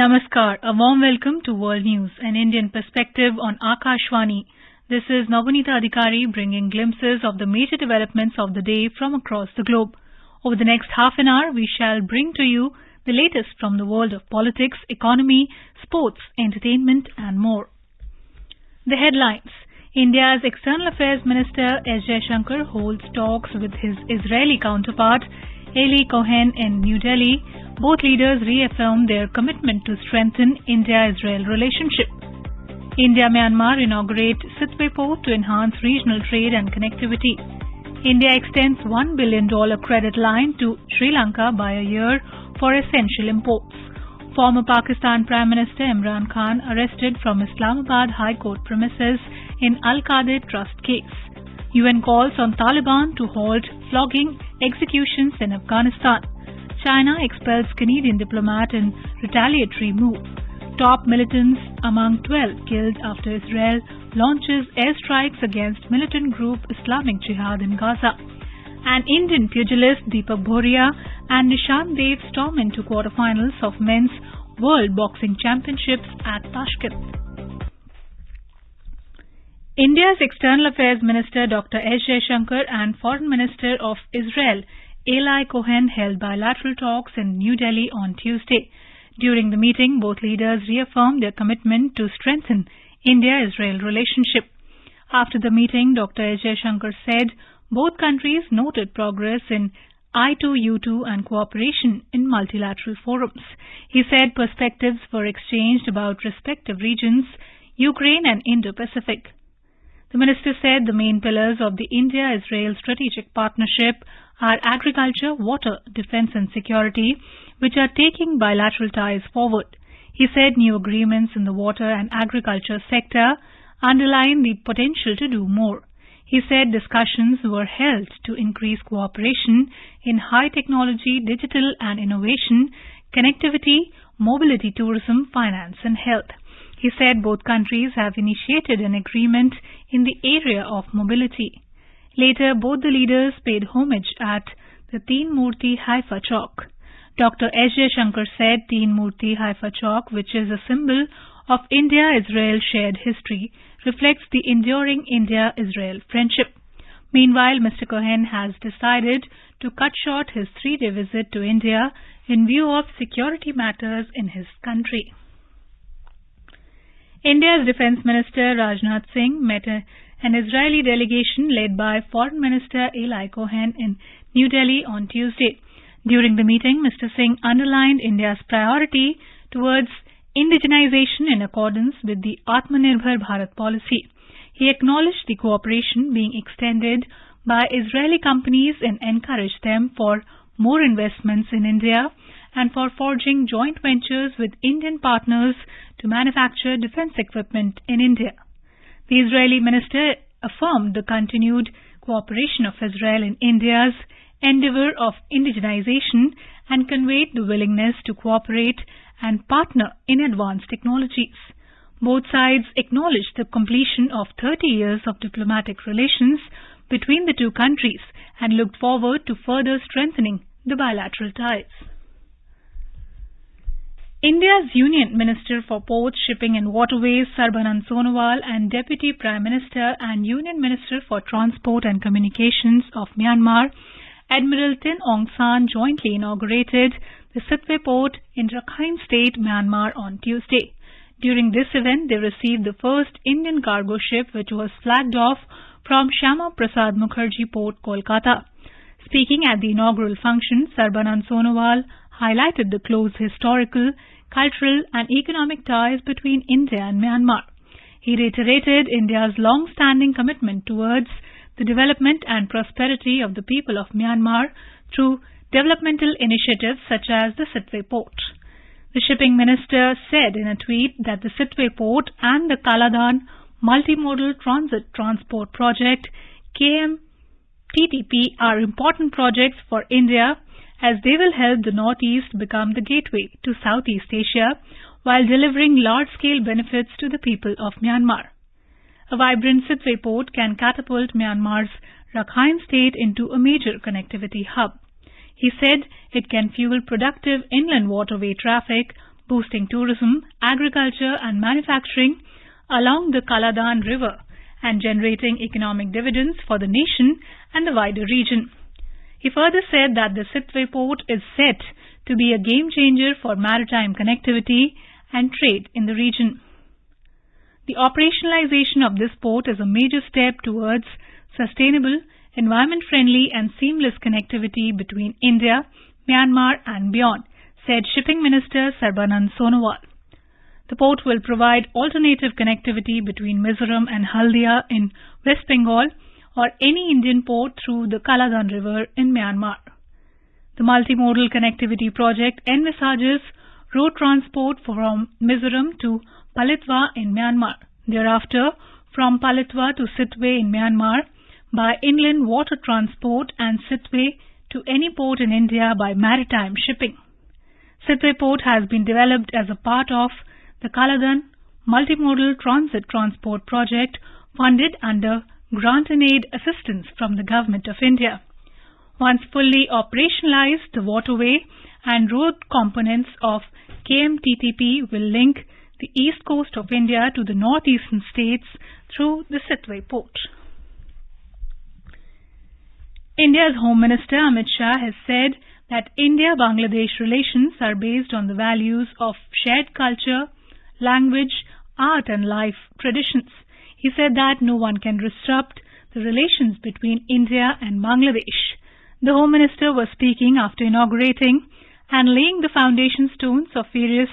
Namaskar, a warm welcome to World News, an Indian perspective on Akashvani. This is Navunita Adhikari bringing glimpses of the major developments of the day from across the globe. Over the next half an hour, we shall bring to you the latest from the world of politics, economy, sports, entertainment and more. The headlines. India's External Affairs Minister S. Jaishankar holds talks with his Israeli counterpart Eli Cohen in New Delhi. Both leaders reaffirmed their commitment to strengthen India-Israel relationship. India-Myanmar inaugurate Sittwe port to enhance regional trade and connectivity. India extends $1 billion credit line to Sri Lanka by a year for essential imports. Former Pakistan Prime Minister Imran Khan arrested from Islamabad High Court premises in Al-Qaeda Trust case. UN calls on Taliban to halt flogging executions in Afghanistan. China expels Canadian diplomat in retaliatory move. Top militants among 12 killed after Israel launches airstrikes against militant group Islamic Jihad in Gaza. And Indian pugilist Deepak Bhoria and Nishan Dev storm into quarterfinals of men's World Boxing Championships at Tashkent. India's External Affairs Minister Dr. S. Jaishankar and Foreign Minister of Israel Eli Cohen held bilateral talks in New Delhi on Tuesday. During the meeting, both leaders reaffirmed their commitment to strengthen India-Israel relationship. After the meeting, Dr. S. Jaishankar said both countries noted progress in I2U2 and cooperation in multilateral forums. He said perspectives were exchanged about respective regions, Ukraine and Indo-Pacific. The minister said the main pillars of the India-Israel strategic partnership are agriculture, water, defense and security, which are taking bilateral ties forward. He said new agreements in the water and agriculture sector underline the potential to do more. He said discussions were held to increase cooperation in high technology, digital and innovation, connectivity, mobility, tourism, finance and health. He said both countries have initiated an agreement in the area of mobility. Later, both the leaders paid homage at the Teen Murti Haifa Chowk. Dr. S. Jaishankar said Teen Murti Haifa Chowk, which is a symbol of India-Israel shared history, reflects the enduring India-Israel friendship. Meanwhile, Mr. Cohen has decided to cut short his 3-day visit to India in view of security matters in his country. India's Defence Minister Rajnath Singh met an Israeli delegation led by Foreign Minister Eli Cohen in New Delhi on Tuesday. During the meeting, Mr. Singh underlined India's priority towards indigenization in accordance with the Atmanirbhar Bharat policy. He acknowledged the cooperation being extended by Israeli companies and encouraged them for more investments in India and for forging joint ventures with Indian partners to manufacture defense equipment in India. The Israeli minister affirmed the continued cooperation of Israel in India's endeavor of indigenization and conveyed the willingness to cooperate and partner in advanced technologies. Both sides acknowledged the completion of 30 years of diplomatic relations between the two countries and looked forward to further strengthening the bilateral ties. India's Union Minister for Ports, Shipping and Waterways Sarbanand Sonowal and Deputy Prime Minister and Union Minister for Transport and Communications of Myanmar, Admiral Tin Aung San, jointly inaugurated the Sittwe port in Rakhine State, Myanmar on Tuesday. During this event, they received the first Indian cargo ship which was flagged off from Shyama Prasad Mukherjee Port, Kolkata. Speaking at the inaugural function, Sarbanand Sonowal highlighted the close historical, cultural and economic ties between India and Myanmar. He reiterated India's long-standing commitment towards the development and prosperity of the people of Myanmar through developmental initiatives such as the Sittwe port. The shipping minister said in a tweet that the Sittwe port and the Kaladan multimodal transit transport project KMTTP are important projects for India as they will help the Northeast become the gateway to Southeast Asia while delivering large-scale benefits to the people of Myanmar. A vibrant Sittwe port can catapult Myanmar's Rakhine State into a major connectivity hub. He said it can fuel productive inland waterway traffic, boosting tourism, agriculture and manufacturing along the Kaladan River and generating economic dividends for the nation and the wider region. He further said that the Sitwe port is set to be a game changer for maritime connectivity and trade in the region. The operationalization of this port is a major step towards sustainable, environment-friendly and seamless connectivity between India, Myanmar and beyond, said Shipping Minister Sarbanand Sonowal. The port will provide alternative connectivity between Mizoram and Haldia in West Bengal or any Indian port through the Kaladan River in Myanmar. The multimodal connectivity project envisages road transport from Mizoram to Palitwa in Myanmar, thereafter from Palitwa to Sitwe in Myanmar by inland water transport and Sitwe to any port in India by maritime shipping. Sitwe port has been developed as a part of the Kaladan Multimodal Transit Transport Project funded under grant and aid assistance from the Government of India. Once fully operationalized, the waterway and road components of KMTTP will link the east coast of India to the northeastern states through the Sitwe port. India's Home Minister Amit Shah has said that India-Bangladesh relations are based on the values of shared culture, language, art and life traditions. He said that no one can disrupt the relations between India and Bangladesh. The Home Minister was speaking after inaugurating and laying the foundation stones of various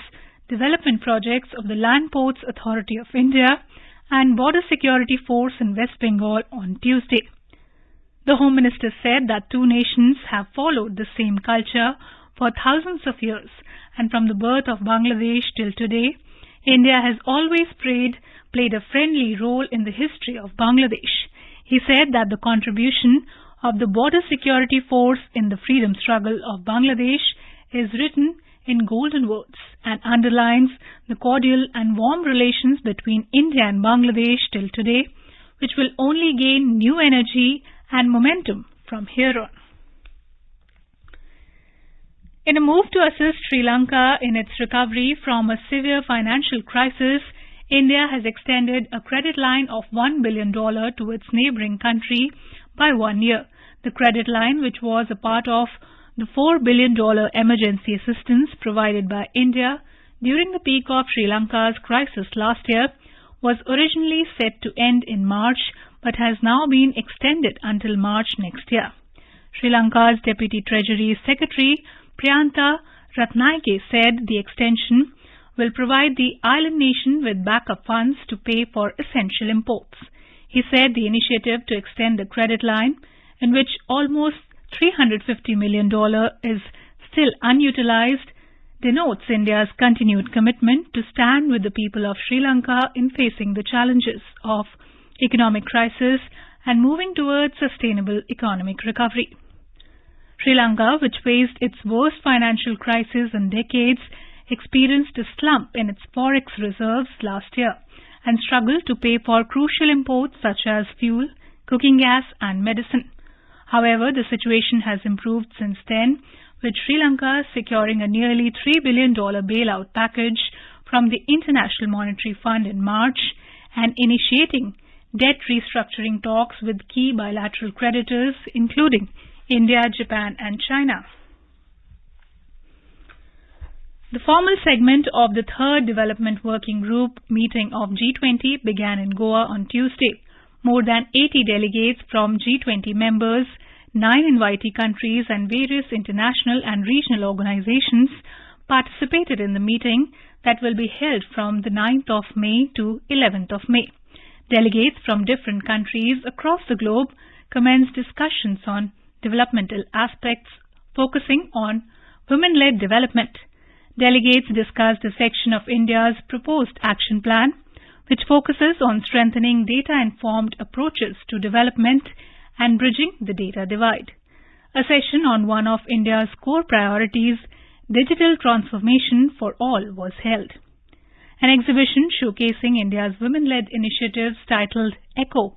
development projects of the Land Ports Authority of India and Border Security Force in West Bengal on Tuesday. The Home Minister said that two nations have followed the same culture for thousands of years, and from the birth of Bangladesh till today, India has always played a friendly role in the history of Bangladesh. He said that the contribution of the Border Security Force in the freedom struggle of Bangladesh is written in golden words and underlines the cordial and warm relations between India and Bangladesh till today, which will only gain new energy and momentum from here on. In a move to assist Sri Lanka in its recovery from a severe financial crisis, India has extended a credit line of $1 billion to its neighboring country by 1 year. The credit line, which was a part of the $4 billion emergency assistance provided by India during the peak of Sri Lanka's crisis last year, was originally set to end in March but has now been extended until March next year. Sri Lanka's Deputy Treasury Secretary Priyanta Ratnaike said the extension will provide the island nation with backup funds to pay for essential imports. He said the initiative to extend the credit line, in which almost $350 million is still unutilized, denotes India's continued commitment to stand with the people of Sri Lanka in facing the challenges of economic crisis and moving towards sustainable economic recovery. Sri Lanka, which faced its worst financial crisis in decades, experienced a slump in its forex reserves last year and struggled to pay for crucial imports such as fuel, cooking gas and medicine. However, the situation has improved since then, with Sri Lanka securing a nearly $3 billion bailout package from the International Monetary Fund in March and initiating debt restructuring talks with key bilateral creditors including India, Japan and China. The formal segment of the third Development Working Group meeting of G20 began in Goa on Tuesday. More than 80 delegates from G20 members, 9 invitee countries and various international and regional organizations participated in the meeting that will be held from the 9th of May to 11th of May. Delegates from different countries across the globe commenced discussions on developmental aspects focusing on women-led development. Delegates discussed a section of India's proposed action plan, which focuses on strengthening data-informed approaches to development and bridging the data divide. A session on one of India's core priorities, digital transformation for all, was held. An exhibition showcasing India's women-led initiatives titled ECHO,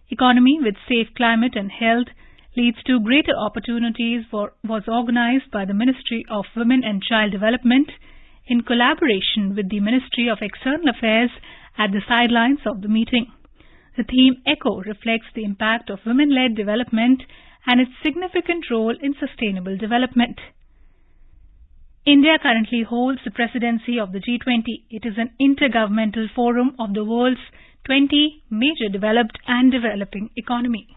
Economy with Safe Climate and Health Leads to Greater Opportunities, was organized by the Ministry of Women and Child Development, in collaboration with the Ministry of External Affairs at the sidelines of the meeting. The theme ECHO reflects the impact of women-led development and its significant role in sustainable development. India currently holds the presidency of the G20. It is an intergovernmental forum of the world's 20 major developed and developing economies.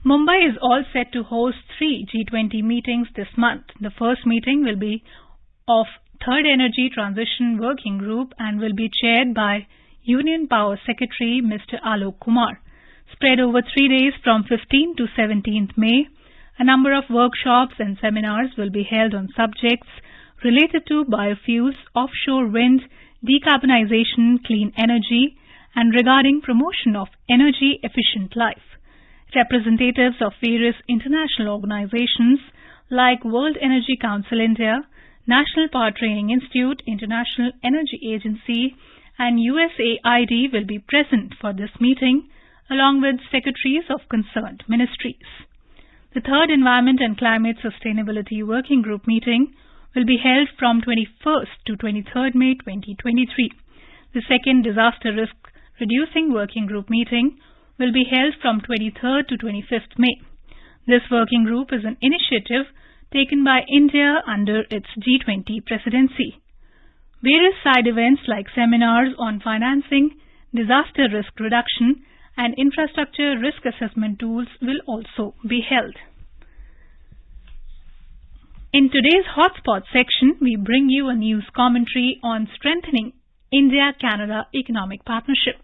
Mumbai is all set to host 3 G20 meetings this month. The first meeting will be of Third Energy Transition Working Group and will be chaired by Union Power Secretary Mr. Alok Kumar. Spread over 3 days from 15th to 17th May, a number of workshops and seminars will be held on subjects related to biofuels, offshore wind, decarbonization, clean energy, and regarding promotion of energy-efficient life. Representatives of various international organizations like World Energy Council India, National Power Training Institute, International Energy Agency, and USAID will be present for this meeting, along with secretaries of concerned ministries. The third Environment and Climate Sustainability Working Group meeting will be held from 21st to 23rd May 2023. The second Disaster Risk Reducing Working Group meeting will be held from 23rd to 25th May. This working group is an initiative taken by India under its G20 presidency. Various side events like seminars on financing, disaster risk reduction, and infrastructure risk assessment tools will also be held. In today's Hotspot section, we bring you a news commentary on strengthening India-Canada economic partnership.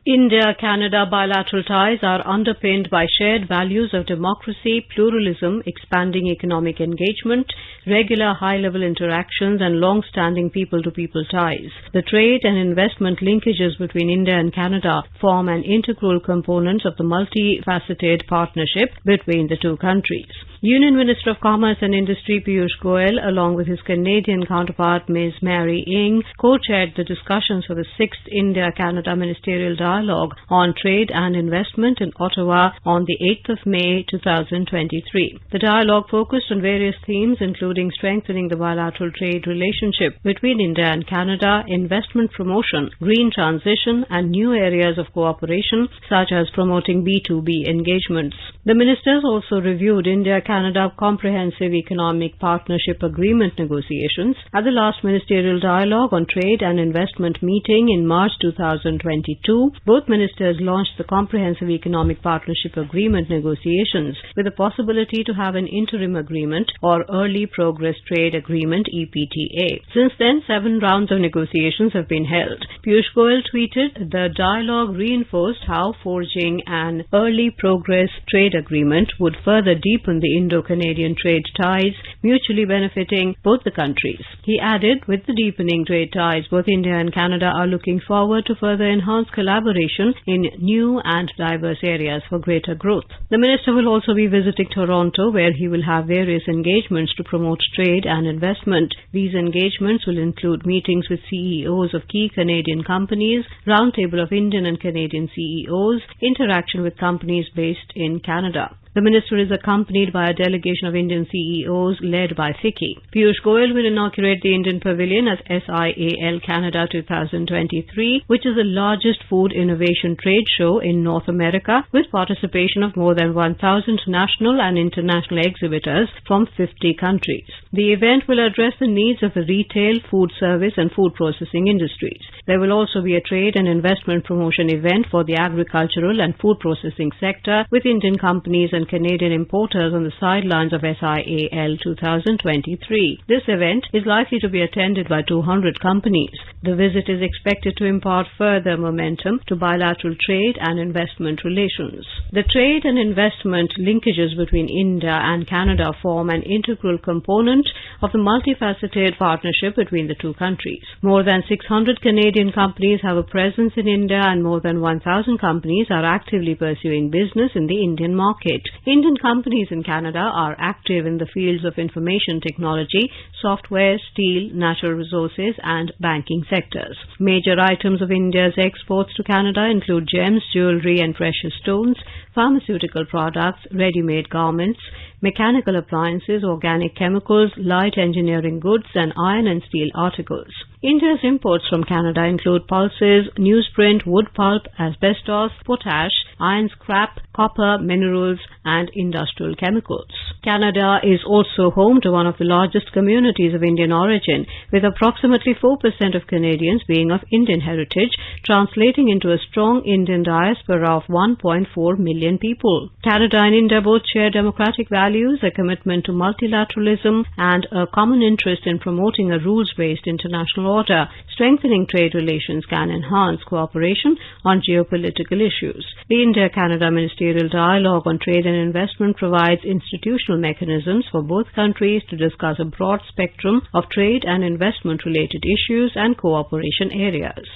India-Canada bilateral ties are underpinned by shared values of democracy, pluralism, expanding economic engagement, regular high-level interactions, and long-standing people-to-people ties. The trade and investment linkages between India and Canada form an integral component of the multifaceted partnership between the two countries. Union Minister of Commerce and Industry Piyush Goyal, along with his Canadian counterpart Ms. Mary Ng, co-chaired the discussions for the 6th India-Canada Ministerial Dialogue on Trade and Investment in Ottawa on the 8th of May 2023. The dialogue focused on various themes including strengthening the bilateral trade relationship between India and Canada, investment promotion, green transition, and new areas of cooperation such as promoting B2B engagements. The ministers also reviewed India-Canada Comprehensive Economic Partnership Agreement negotiations at the last Ministerial Dialogue on Trade and Investment meeting in March 2022. Both ministers launched the Comprehensive Economic Partnership Agreement negotiations with the possibility to have an interim agreement or Early Progress Trade Agreement EPTA. Since then, 7 rounds of negotiations have been held. Piyush Goyal tweeted, "The dialogue reinforced how forging an Early Progress Trade Agreement would further deepen the Indo-Canadian trade ties, mutually benefiting both the countries." He added, "With the deepening trade ties, both India and Canada are looking forward to further enhance collaboration in new and diverse areas for greater growth." The minister will also be visiting Toronto, where he will have various engagements to promote trade and investment. These engagements will include meetings with CEOs of key Canadian companies, roundtable of Indian and Canadian CEOs, interaction with companies based in Canada. The minister is accompanied by a delegation of Indian CEOs led by FICCI. Piyush Goyal will inaugurate the Indian Pavilion as SIAL Canada 2023, which is the largest food innovation trade show in North America, with participation of more than 1,000 national and international exhibitors from 50 countries. The event will address the needs of the retail, food service, and food processing industries. There will also be a trade and investment promotion event for the agricultural and food processing sector, with Indian companies and Canadian importers on the sidelines of SIAL 2023. This event is likely to be attended by 200 companies. The visit is expected to impart further momentum to bilateral trade and investment relations. The trade and investment linkages between India and Canada form an integral component of the multifaceted partnership between the two countries. More than 600 Canadian companies have a presence in India, and more than 1,000 companies are actively pursuing business in the Indian market. Indian companies in Canada are active in the fields of information technology, software, steel, natural resources, and banking sectors. Major items of India's exports to Canada include gems, jewelry, and precious stones, pharmaceutical products, ready-made garments, mechanical appliances, organic chemicals, light engineering goods, and iron and steel articles. India's imports from Canada include pulses, newsprint, wood pulp, asbestos, potash, iron scrap, copper, minerals, and industrial chemicals. Canada is also home to one of the largest communities of Indian origin, with approximately 4% of Canadians being of Indian heritage, translating into a strong Indian diaspora of 1.4 million people. Canada and India both share democratic values, a commitment to multilateralism, and a common interest in promoting a rules-based international order. Strengthening trade relations can enhance cooperation on geopolitical issues. The India-Canada Ministerial Dialogue on Trade and Investment provides institutional mechanisms for both countries to discuss a broad spectrum of trade and investment-related issues and cooperation areas.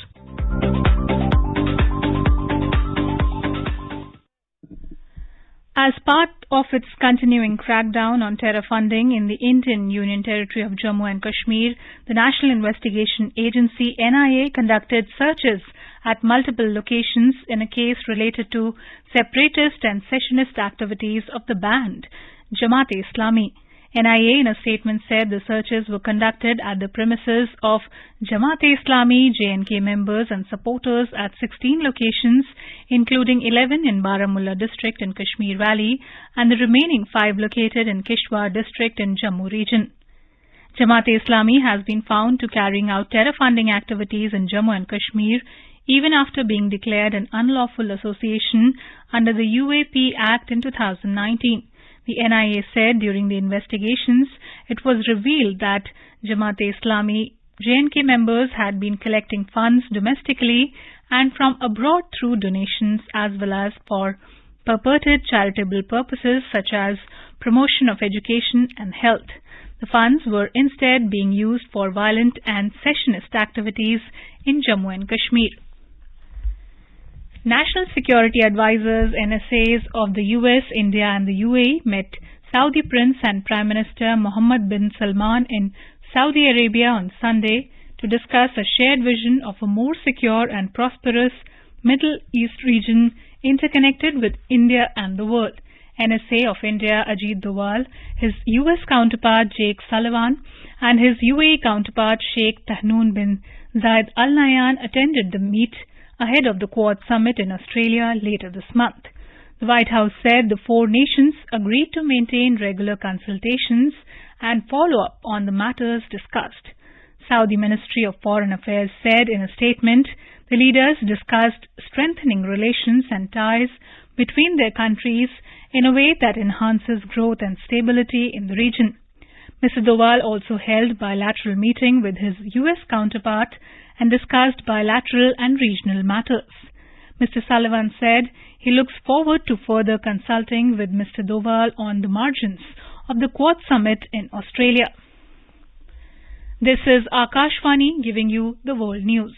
As part of its continuing crackdown on terror funding in the Indian Union Territory of Jammu and Kashmir, the National Investigation Agency NIA conducted searches at multiple locations in a case related to separatist and secessionist activities of the band Jamaat-e-Islami. NIA in a statement said the searches were conducted at the premises of Jamaat-e-Islami J&K members and supporters at 16 locations, including 11 in Baramulla district in Kashmir Valley and the remaining 5 located in Kishtwar district in Jammu region. Jamaat-e-Islami has been found to carrying out terror funding activities in Jammu and Kashmir even after being declared an unlawful association under the UAP Act in 2019. The NIA said during the investigations, it was revealed that Jamaat-e-Islami J&K members had been collecting funds domestically and from abroad through donations as well as for purported charitable purposes such as promotion of education and health. The funds were instead being used for violent and secessionist activities in Jammu and Kashmir. National Security Advisors NSAs of the US, India and the UAE met Saudi Prince and Prime Minister Mohammed bin Salman in Saudi Arabia on Sunday to discuss a shared vision of a more secure and prosperous Middle East region interconnected with India and the world. NSA of India Ajit Doval, his US counterpart Jake Sullivan and his UAE counterpart Sheikh Tahnoon bin Zayed Al Nahyan attended the meet ahead of the Quad Summit in Australia later this month. The White House said the 4 nations agreed to maintain regular consultations and follow up on the matters discussed. Saudi Ministry of Foreign Affairs said in a statement the leaders discussed strengthening relations and ties between their countries in a way that enhances growth and stability in the region. Mr. Doval also held bilateral meeting with his US counterpart and discussed bilateral and regional matters. Mr. Sullivan said he looks forward to further consulting with Mr. Doval on the margins of the Quad Summit in Australia. This is Akashvani giving you the world news.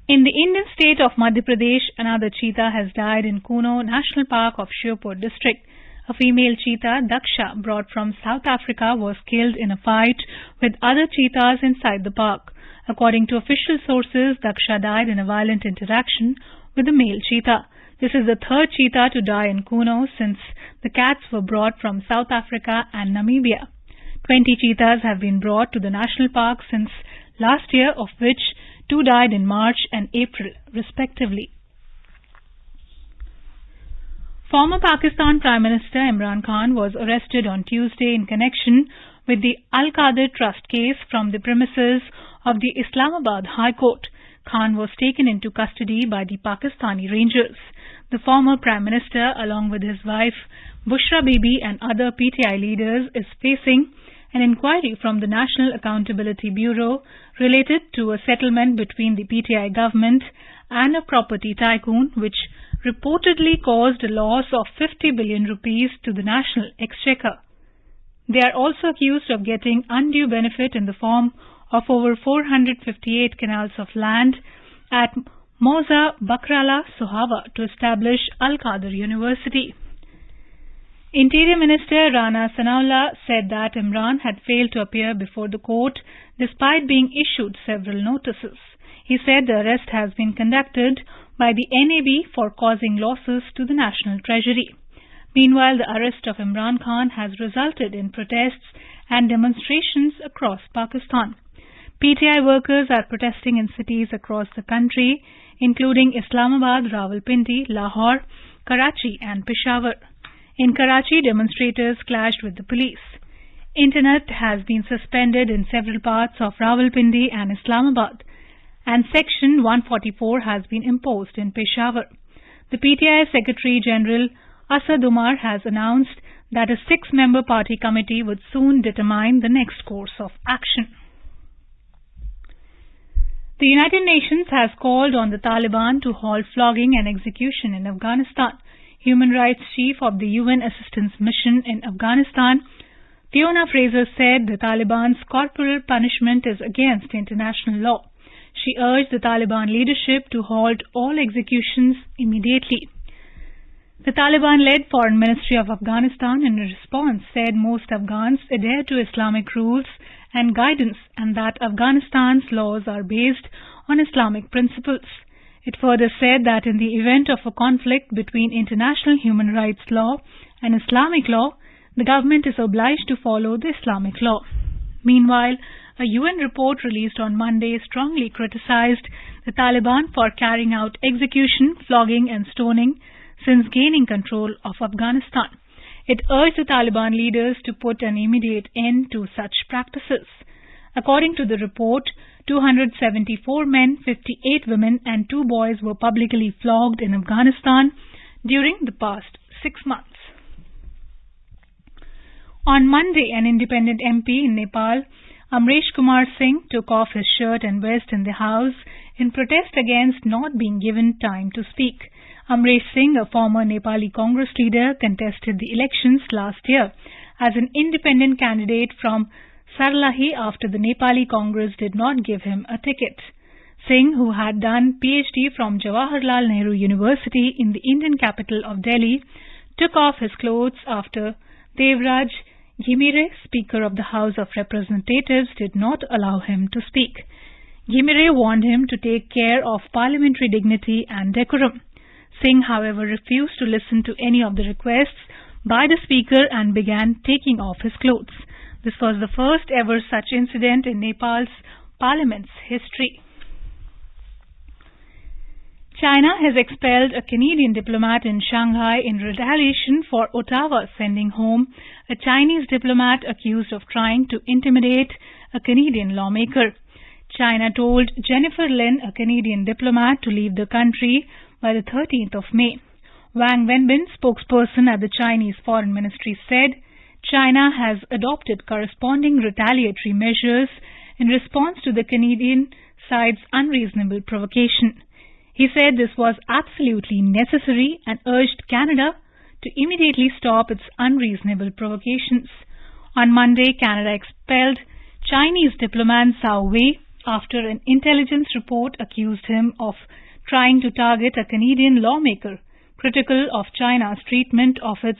In the Indian state of Madhya Pradesh, another cheetah has died in Kuno National Park of Shivpur district. A female cheetah, Daksha, brought from South Africa, was killed in a fight with other cheetahs inside the park. According to official sources, Daksha died in a violent interaction with a male cheetah. This is the 3rd cheetah to die in Kuno since the cats were brought from South Africa and Namibia. 20 cheetahs have been brought to the national park since last year, of which 2 died in March and April, respectively. Former Pakistan Prime Minister Imran Khan was arrested on Tuesday in connection with the Al-Qadir Trust case from the premises of the Islamabad High Court. Khan was taken into custody by the Pakistani Rangers. The former Prime Minister, along with his wife Bushra Bibi and other PTI leaders, is facing an inquiry from the National Accountability Bureau related to a settlement between the PTI government and a property tycoon which reportedly caused a loss of 50 billion rupees to the national exchequer. They are also accused of getting undue benefit in the form of over 458 canals of land at Mauza Bakrala Sohawa to establish Al-Qadir University. Interior Minister Rana Sanaullah said that Imran had failed to appear before the court despite being issued several notices. He said the arrest has been conducted by the NAB for causing losses to the National Treasury. Meanwhile, the arrest of Imran Khan has resulted in protests and demonstrations across Pakistan. PTI workers are protesting in cities across the country, including Islamabad, Rawalpindi, Lahore, Karachi and Peshawar. In Karachi, demonstrators clashed with the police. Internet has been suspended in several parts of Rawalpindi and Islamabad, and Section 144 has been imposed in Peshawar. The PTI Secretary General Asad Umar has announced that a 6-member party committee would soon determine the next course of action. The United Nations has called on the Taliban to halt flogging and execution in Afghanistan. Human Rights Chief of the UN Assistance Mission in Afghanistan, Fiona Fraser, said the Taliban's corporal punishment is against international law. She urged the Taliban leadership to halt all executions immediately. The Taliban-led Foreign Ministry of Afghanistan in response said most Afghans adhere to Islamic rules and guidance and that Afghanistan's laws are based on Islamic principles. It further said that in the event of a conflict between international human rights law and Islamic law, the government is obliged to follow the Islamic law. Meanwhile, a UN report released on Monday strongly criticized the Taliban for carrying out execution, flogging and stoning since gaining control of Afghanistan. It urged the Taliban leaders to put an immediate end to such practices. According to the report, 274 men, 58 women and 2 boys were publicly flogged in Afghanistan during the past 6 months. On Monday, an independent MP in Nepal, Amresh Kumar Singh, took off his shirt and vest in the House in protest against not being given time to speak. Amresh Singh, a former Nepali Congress leader, contested the elections last year as an independent candidate from Sarlahi after the Nepali Congress did not give him a ticket. Singh, who had done PhD from Jawaharlal Nehru University in the Indian capital of Delhi, took off his clothes after Devraj Ghimire, Speaker of the House of Representatives, did not allow him to speak. Ghimire warned him to take care of parliamentary dignity and decorum. Singh, however, refused to listen to any of the requests by the Speaker and began taking off his clothes. This was the first ever such incident in Nepal's parliament's history. China has expelled a Canadian diplomat in Shanghai in retaliation for Ottawa sending home a Chinese diplomat accused of trying to intimidate a Canadian lawmaker. China told Jennifer Lin, a Canadian diplomat, to leave the country by the 13th of May. Wang Wenbin, spokesperson at the Chinese Foreign Ministry, said China has adopted corresponding retaliatory measures in response to the Canadian side's unreasonable provocation. He said this was absolutely necessary and urged Canada to immediately stop its unreasonable provocations. On Monday, Canada expelled Chinese diplomat Zhao Wei after an intelligence report accused him of trying to target a Canadian lawmaker critical of China's treatment of its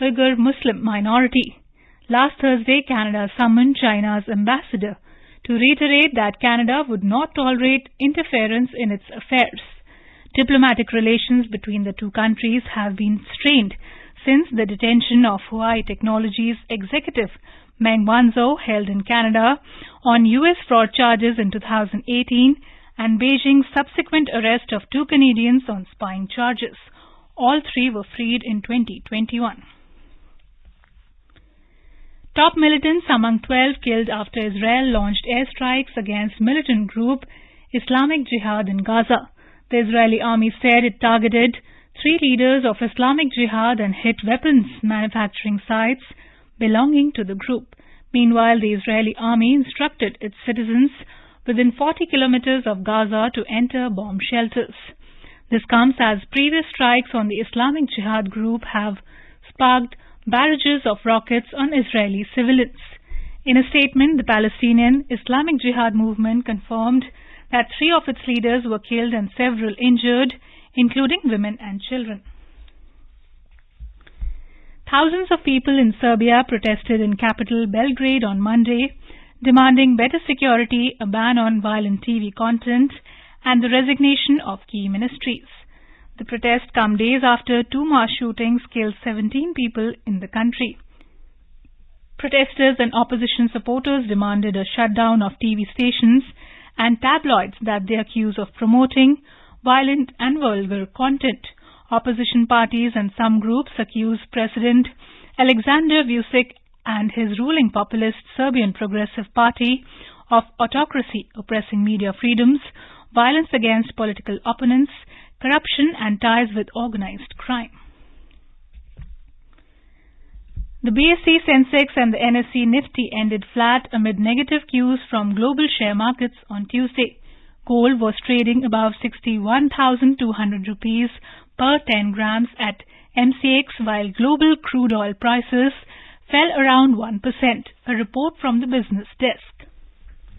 Uyghur Muslim minority. Last Thursday, Canada summoned China's ambassador to reiterate that Canada would not tolerate interference in its affairs. Diplomatic relations between the two countries have been strained since the detention of Huawei Technologies executive Meng Wanzhou, held in Canada on U.S. fraud charges in 2018, and Beijing's subsequent arrest of 2 Canadians on spying charges. All 3 were freed in 2021. Top militants among 12 killed after Israel launched airstrikes against militant group Islamic Jihad in Gaza. The Israeli army said it targeted 3 leaders of Islamic Jihad and hit weapons manufacturing sites belonging to the group. Meanwhile, the Israeli army instructed its citizens within 40 kilometers of Gaza to enter bomb shelters. This comes as previous strikes on the Islamic Jihad group have sparked barrages of rockets on Israeli civilians. In a statement, the Palestinian Islamic Jihad movement confirmed that 3 of its leaders were killed and several injured, including women and children. Thousands of people in Serbia protested in capital Belgrade on Monday, demanding better security, a ban on violent TV content, and the resignation of key ministries. The protests come days after two mass shootings killed 17 people in the country. Protesters and opposition supporters demanded a shutdown of TV stations and tabloids that they accuse of promoting violent and vulgar content. Opposition parties and some groups accuse President Alexander Vučić and his ruling populist Serbian Progressive Party of autocracy, oppressing media freedoms, violence against political opponents, corruption and ties with organized crime. The BSE Sensex and the NSE Nifty ended flat amid negative cues from global share markets on Tuesday. Gold was trading above 61,200 rupees per 10 grams at MCX, while global crude oil prices fell around 1%, a report from the business desk.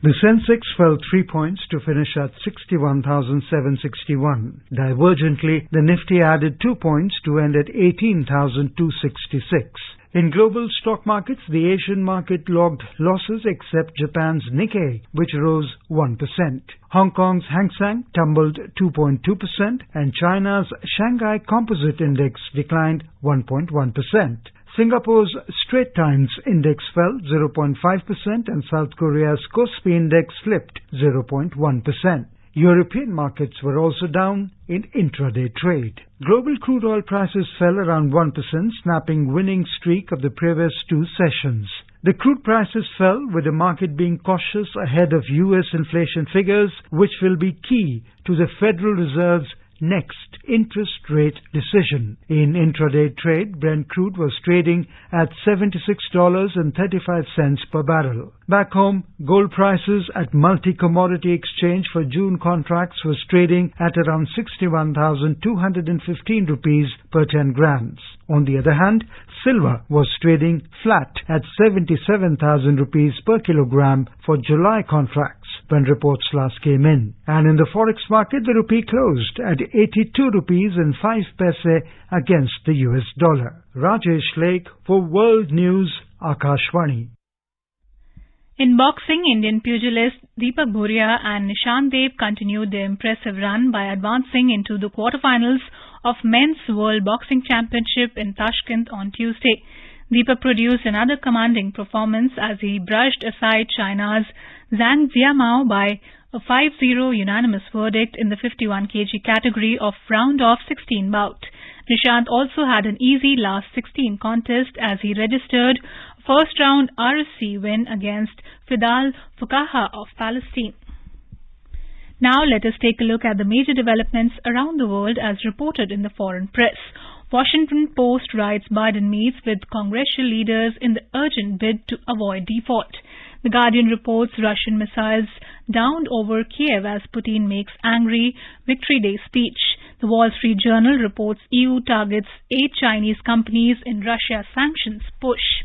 The Sensex fell 3 points to finish at 61,761. Divergently, the Nifty added 2 points to end at 18,266. In global stock markets, the Asian market logged losses except Japan's Nikkei, which rose 1%. Hong Kong's Hang Seng tumbled 2.2% and China's Shanghai Composite Index declined 1.1%. Singapore's Straits Times Index fell 0.5% and South Korea's Kospi Index slipped 0.1%. European markets were also down in intraday trade. Global crude oil prices fell around 1%, snapping winning streak of the previous two sessions. The crude prices fell with the market being cautious ahead of U.S. inflation figures, which will be key to the Federal Reserve's next interest rate decision. In intraday trade, Brent crude was trading at $76.35 per barrel. Back home, gold prices at multi-commodity exchange for June contracts was trading at around 61,215 rupees per 10 grams. On the other hand, silver was trading flat at 77,000 rupees per kilogram for July contracts when reports last came in. And in the forex market, the rupee closed at 82 rupees and 5 paise against the US dollar. Rajesh Lake for World News, Akashvani. In boxing, Indian pugilist Deepak Bhuria and Nishant Dev continued their impressive run by advancing into the quarterfinals of Men's World Boxing Championship in Tashkent on Tuesday. Deepak produced another commanding performance as he brushed aside China's Zhang Jiamao by a 5-0 unanimous verdict in the 51 kg category of round-off 16 bout. Nishant also had an easy last 16 contest as he registered a first-round RSC win against Fidal Fukaha of Palestine. Now let us take a look at the major developments around the world as reported in the foreign press. Washington Post writes Biden meets with congressional leaders in the urgent bid to avoid default. The Guardian reports Russian missiles downed over Kiev as Putin makes angry Victory Day speech. The Wall Street Journal reports EU targets 8 Chinese companies in Russia's sanctions push.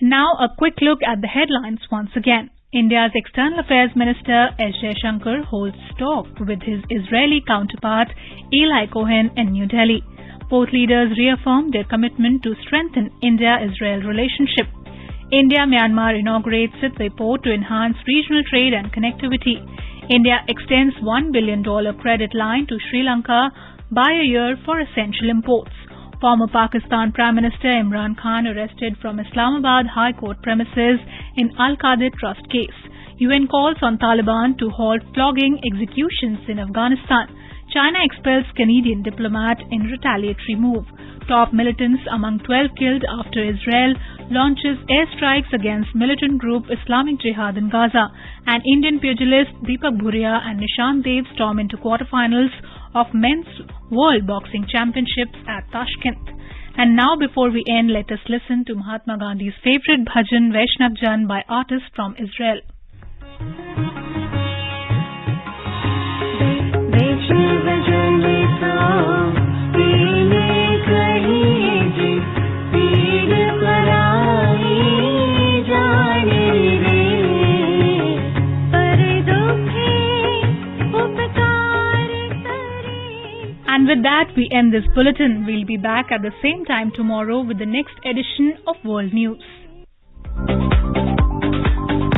Now a quick look at the headlines once again. India's External Affairs Minister S. Jaishankar holds talk with his Israeli counterpart Eli Cohen in New Delhi. Both leaders reaffirmed their commitment to strengthen India-Israel relationship. India-Myanmar inaugurates Sittwe Port to enhance regional trade and connectivity. India extends $1 billion credit line to Sri Lanka by a year for essential imports. Former Pakistan Prime Minister Imran Khan arrested from Islamabad High Court premises in Al-Qadir Trust case. UN calls on Taliban to halt flogging executions in Afghanistan. China expels Canadian diplomat in retaliatory move. Top militants among 12 killed after Israel launches airstrikes against militant group Islamic Jihad in Gaza. And Indian pugilist Deepak Bhuria and Nishant Dev storm into quarterfinals of Men's World Boxing Championships at Tashkent. And now before we end, let us listen to Mahatma Gandhi's favorite bhajan Vaishnav Jan by artists from Israel. And with that, we end this bulletin. We'll be back at the same time tomorrow with the next edition of World News.